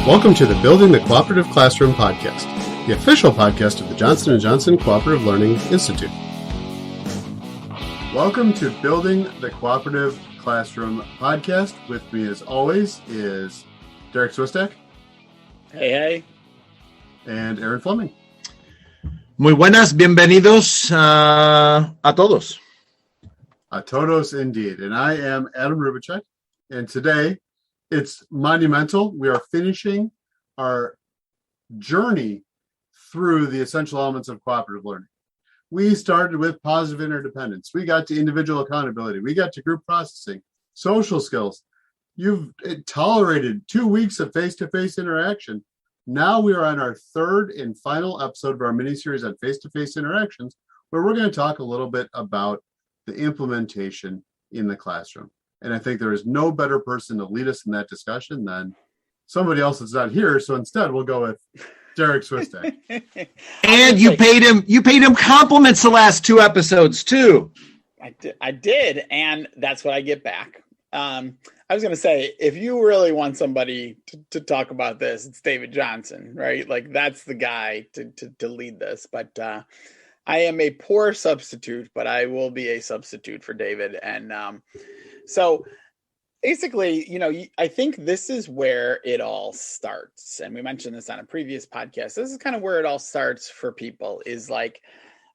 Welcome to the Building the Cooperative Classroom podcast, the official podcast of the Johnson & Johnson Cooperative Learning Institute. Welcome to Building the Cooperative Classroom podcast. With me, as always, is Derrick Swistak. Hey. And Aaron Fleming. Muy buenas, bienvenidos a todos. A todos indeed. And I am Adam Rubicek. And today, it's monumental. We are finishing our journey through the essential elements of cooperative learning. We started with positive interdependence. We got to individual accountability. We got to group processing, social skills. You've tolerated 2 weeks of face-to-face interaction. Now we are on our third and final episode of our miniseries on face-to-face interactions, where we're going to talk a little bit about the implementation in the classroom. And I think there is no better person to lead us in that discussion than somebody else that's not here. So instead, we'll go with Derrick Swistak. And you paid him compliments the last 2 episodes too. I did, and that's what I get back. I was going to say, if you really want somebody to talk about this, it's David Johnson, right? Like that's the guy to lead this. But I am a poor substitute, but I will be a substitute for David. And so basically, I think this is where it all starts. And we mentioned this on a previous podcast. This is kind of where it all starts for people is like,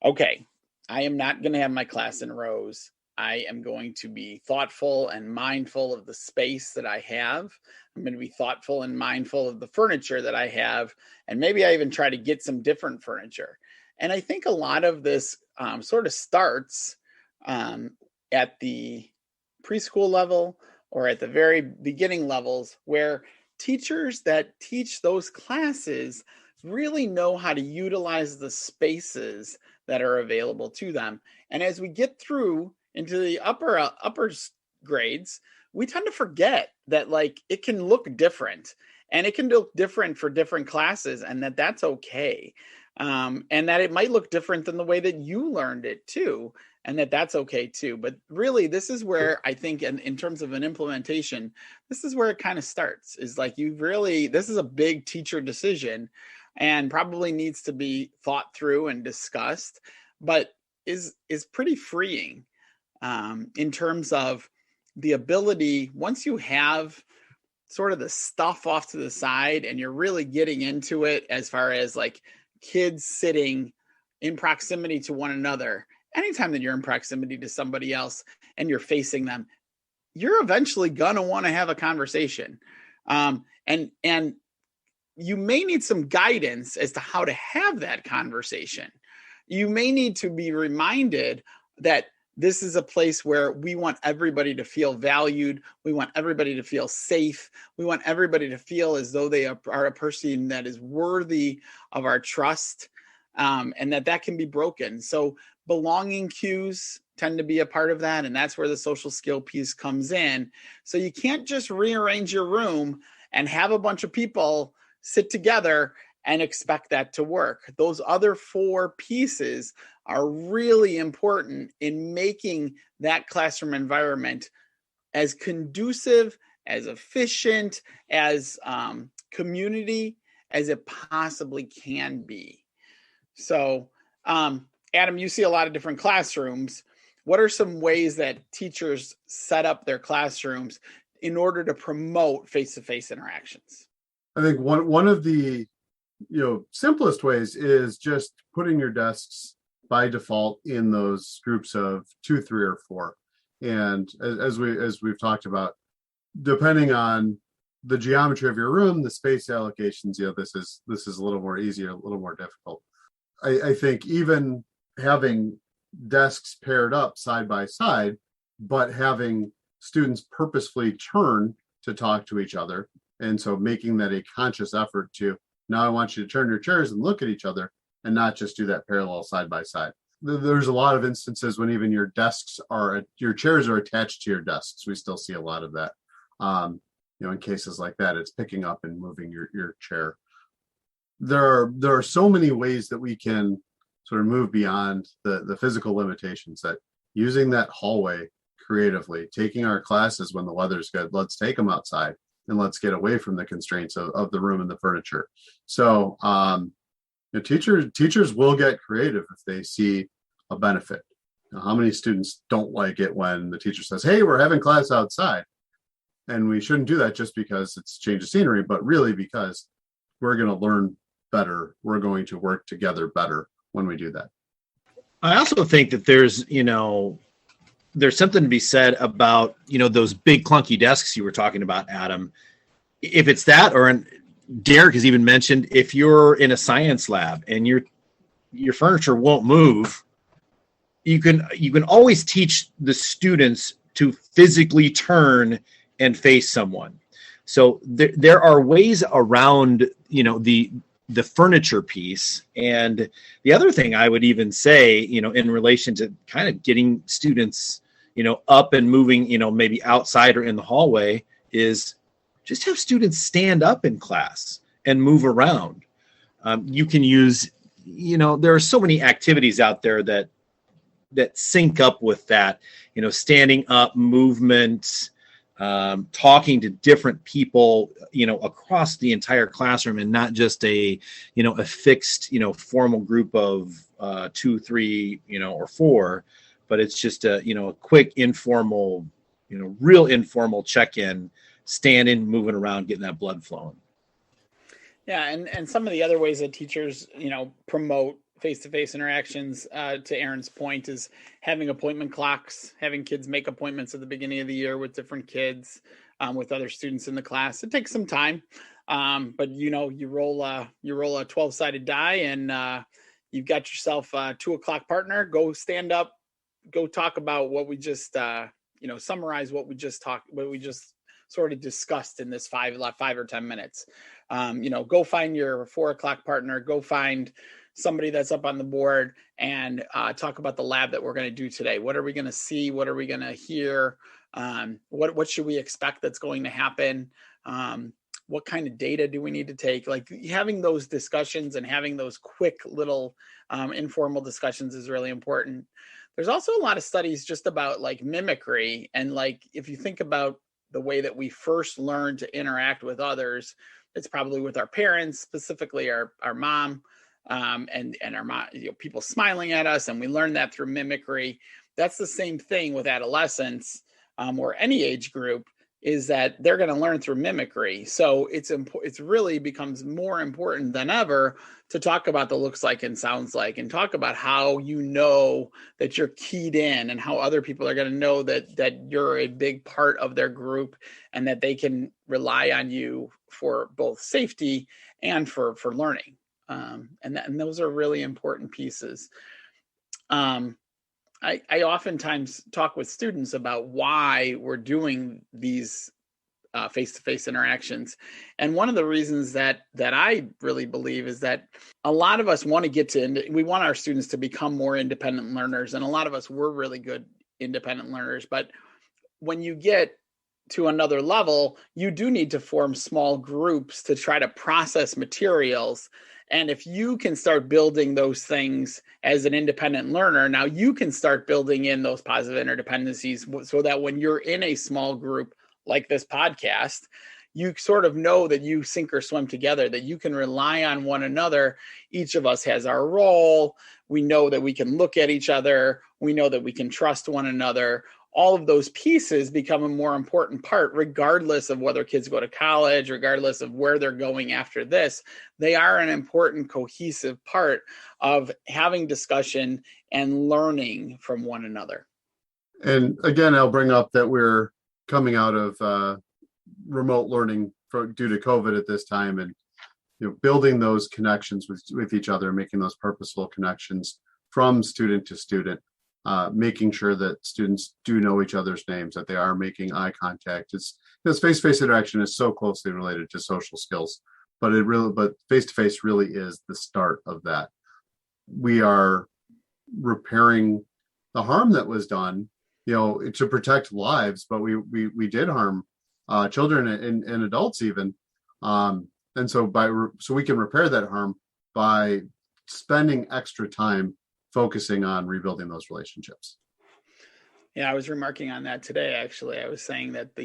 okay, I am not going to have my class in rows. I am going to be thoughtful and mindful of the space that I have. I'm going to be thoughtful and mindful of the furniture that I have. And maybe I even try to get some different furniture. And I think a lot of this sort of starts at the preschool level or at the very beginning levels where teachers that teach those classes really know how to utilize the spaces that are available to them. And as we get through into the upper grades, we tend to forget that like it can look different and it can look different for different classes and that's okay. And that it might look different than the way that you learned it too. And that's okay too. But really, this is where I think in terms of an implementation, this is where it kind of starts is like this is a big teacher decision and probably needs to be thought through and discussed, but is pretty freeing in terms of the ability, once you have sort of the stuff off to the side and you're really getting into it as far as like kids sitting in proximity to one another. Anytime that you're in proximity to somebody else and you're facing them, you're eventually going to want to have a conversation. And you may need some guidance as to how to have that conversation. You may need to be reminded that this is a place where we want everybody to feel valued. We want everybody to feel safe. We want everybody to feel as though they are a person that is worthy of our trust, and that can be broken. So belonging cues tend to be a part of that, and that's where the social skill piece comes in. So you can't just rearrange your room and have a bunch of people sit together and expect that to work. Those other 4 pieces are really important in making that classroom environment as conducive, as efficient, as community as it possibly can be. So, Adam, you see a lot of different classrooms. What are some ways that teachers set up their classrooms in order to promote face-to-face interactions? I think one of the simplest ways is just putting your desks by default in those groups of 2, 3, or 4. And as we've talked about, depending on the geometry of your room, the space allocations, this is a little more easier, a little more difficult. I think even having desks paired up side by side, but having students purposefully turn to talk to each other. And so making that a conscious effort to, now I want you to turn your chairs and look at each other and not just do that parallel side by side. There's a lot of instances when even your chairs are attached to your desks. We still see a lot of that. In cases like that, it's picking up and moving your chair. There are so many ways that we can sort of move beyond the physical limitations, that using that hallway creatively, taking our classes when the weather's good, let's take them outside. and let's get away from the constraints of the room and the furniture. So teachers will get creative if they see a benefit. How many students don't like it when the teacher says, hey, we're having class outside? And we shouldn't do that just because it's change of scenery, but really because we're going to learn better. We're going to work together better when we do that. I also think that there's something to be said about, those big clunky desks you were talking about, Adam. If it's that, or Derrick has even mentioned, if you're in a science lab and your furniture won't move, you can always teach the students to physically turn and face someone. So there are ways around, the furniture piece. And the other thing I would even say, in relation to kind of getting students, up and moving, maybe outside or in the hallway, is just have students stand up in class and move around. You can use, there are so many activities out there that sync up with that, standing up, movement, talking to different people, across the entire classroom, and not just a fixed, formal group of 2, 3, or 4, but it's just a quick informal, real informal check-in, standing, moving around, getting that blood flowing. Yeah, and some of the other ways that teachers, promote face-to-face interactions, to Aaron's point, is having appointment clocks, having kids make appointments at the beginning of the year with different kids, with other students in the class. It takes some time, but you roll a 12-sided die, and you've got yourself a 2:00 partner. Go stand up, go talk about what we just, summarize what we just sort of discussed in this 5 or 10 minutes. Go find your 4:00 partner. Go find somebody that's up on the board, and talk about the lab that we're going to do today. What are we going to see? What are we going to hear? What should we expect that's going to happen? What kind of data do we need to take? Like, having those discussions and having those quick little informal discussions is really important. There's also a lot of studies just about like mimicry, and like if you think about the way that we first learn to interact with others, it's probably with our parents, specifically our mom. And our mom, people smiling at us, and we learn that through mimicry. That's the same thing with adolescents, or any age group, is that they're going to learn through mimicry. So it's really becomes more important than ever to talk about the looks like and sounds like, and talk about how that you're keyed in, and how other people are going to know that you're a big part of their group, and that they can rely on you for both safety and for learning. And those are really important pieces. I oftentimes talk with students about why we're doing these face-to-face interactions. And one of the reasons that I really believe is that a lot of us want we want our students to become more independent learners. And a lot of us were really good independent learners. But when you get to another level, you do need to form small groups to try to process materials. And if you can start building those things as an independent learner, now you can start building in those positive interdependencies, so that when you're in a small group like this podcast, you sort of know that you sink or swim together, that you can rely on one another. Each of us has our role. We know that we can look at each other. We know that we can trust one another. All of those pieces become a more important part, regardless of whether kids go to college, regardless of where they're going after this. They are an important, cohesive part of having discussion and learning from one another. And again, I'll bring up that we're coming out of remote learning due to COVID at this time, and building those connections with each other, making those purposeful connections from student to student. Making sure that students do know each other's names, that they are making eye contact. It's this face-to-face interaction is so closely related to social skills, but face-to-face really is the start of that. We are repairing the harm that was done, to protect lives, but we did harm children and adults even, and so we can repair that harm by spending extra time focusing on rebuilding those relationships. Yeah, I was remarking on that today, actually. I was saying that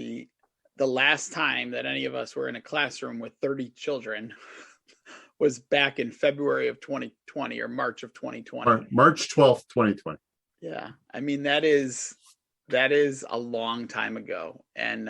the last time that any of us were in a classroom with 30 children was back in February of 2020 or March of 2020. March 12th, 2020. Yeah. I mean, that is a long time ago. And,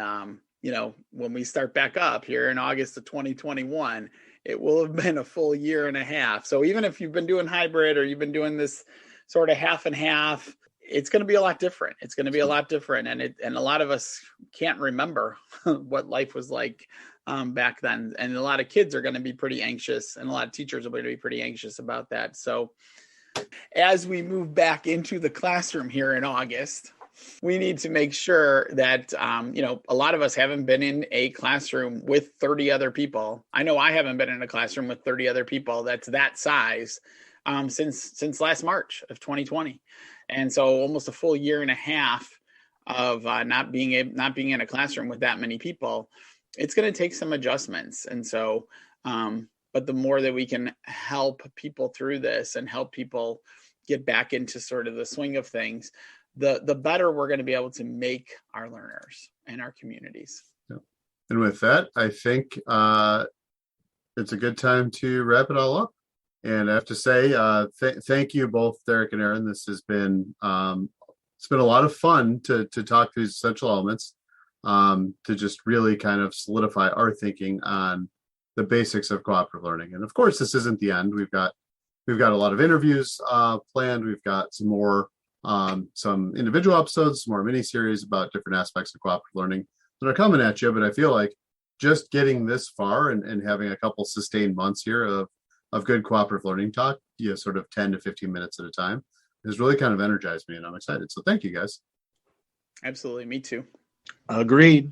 when we start back up here in August of 2021, it will have been a full year and a half. So even if you've been doing hybrid or you've been doing this sort of half and half, it's going to be a lot different. It's going to be a lot different. And a lot of us can't remember what life was like back then. And a lot of kids are going to be pretty anxious, and a lot of teachers are going to be pretty anxious about that. So as we move back into the classroom here in August, we need to make sure that, a lot of us haven't been in a classroom with 30 other people. I know I haven't been in a classroom with 30 other people that's that size since last March of 2020. And so almost a full year and a half of not being in a classroom with that many people, it's going to take some adjustments. And so, but the more that we can help people through this and help people get back into sort of the swing of things, the better we're going to be able to make our learners and our communities. Yeah. And with that, I think it's a good time to wrap it all up. And I have to say, thank you both, Derrick and Aaron. This has been it's been a lot of fun to talk through these essential elements, to just really kind of solidify our thinking on the basics of cooperative learning. And of course, this isn't the end. We've got a lot of interviews planned. We've got some more some individual episodes, some more miniseries about different aspects of cooperative learning that are coming at you. But I feel like just getting this far and having a couple sustained months here of good cooperative learning talk, sort of 10 to 15 minutes at a time, has really kind of energized me, and I'm excited. So thank you, guys. Absolutely. Me too. Agreed.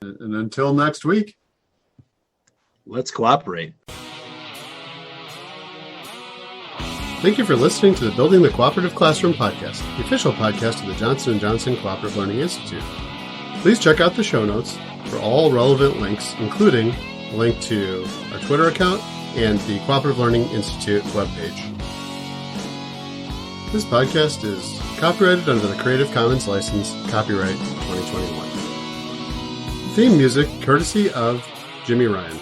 And until next week, let's cooperate. Thank you for listening to the Building the Cooperative Classroom podcast, the official podcast of the Johnson & Johnson Cooperative Learning Institute. Please check out the show notes for all relevant links, including a link to our Twitter account and the Cooperative Learning Institute webpage. This podcast is copyrighted under the Creative Commons license, copyright 2021. Theme music courtesy of Jimmy Ryan.